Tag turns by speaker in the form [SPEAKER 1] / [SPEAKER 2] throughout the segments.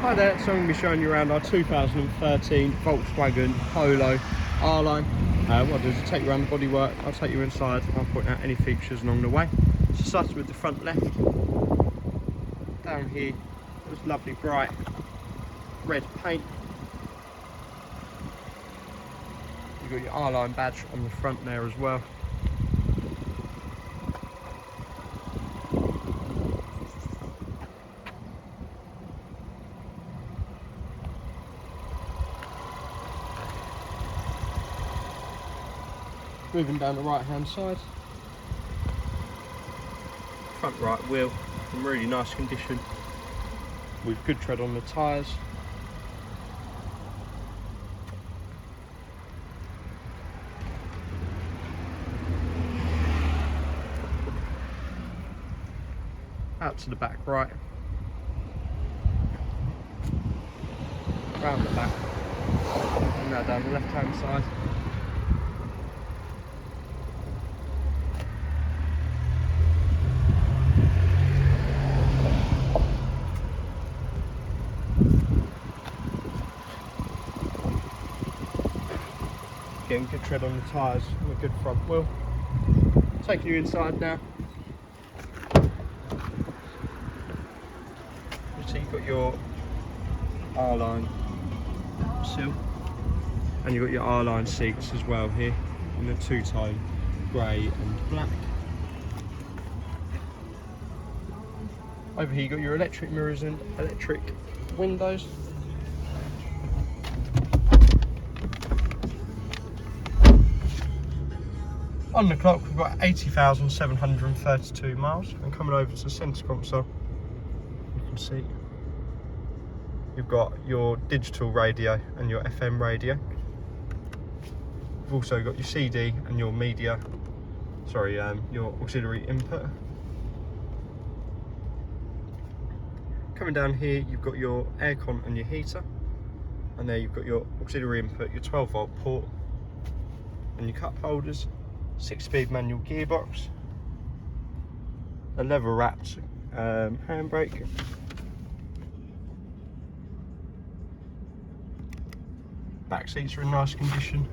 [SPEAKER 1] Hi there, so I'm going to be showing you around our 2013 Volkswagen Polo R-Line. What I'll do is I'll take you around the bodywork, I'll take you inside, I'll point out any features along the way. So starting with the front left, down here, there's lovely bright red paint. You've got your R-Line badge on the front there as well. Moving down the right hand side, front right wheel in really nice condition with good tread on the tyres. Out to the back right, round the back, and now down the left hand side. Getting good tread on the tyres and a good front wheel. Taking you inside now. You see you've got your R-Line sill and you've got your R-Line seats as well here in the two-tone grey and black. Over here you've got your electric mirrors and electric windows. On the clock we've got 80,732 miles, and coming over to the centre console you can see you've got your digital radio and your FM radio. You've also got your CD and your media, your auxiliary input. Coming down here you've got your aircon and your heater, and there you've got your auxiliary input, your 12-volt port and your cup holders. 6-speed manual gearbox, a leather wrapped handbrake, back seats are in nice condition,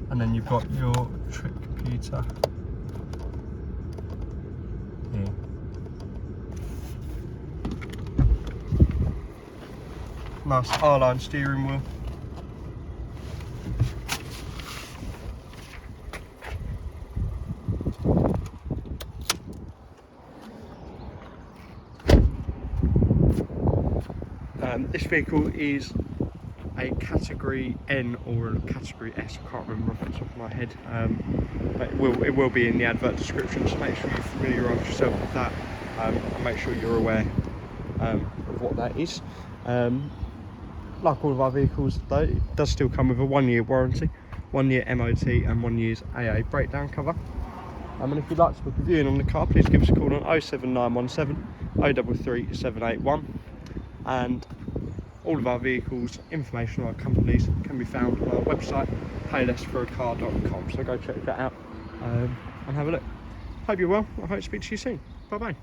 [SPEAKER 1] and then you've got your trip computer here. Nice R-Line steering wheel. This vehicle is a category N or a category S, I can't remember off the top of my head, but it will be in the advert description, so make sure you familiarise yourself with that and make sure you're aware of what that is. Like all of our vehicles though, it does still come with a 1-year warranty, 1-year MOT and 1 year's AA breakdown cover. And if you'd like to book a viewing on the car, please give us a call on 07917 033 781. And all of our vehicles, information on our companies can be found on our website, paylessforacar.com. So go check that out and have a look. Hope you're well. I hope to speak to you soon. Bye bye.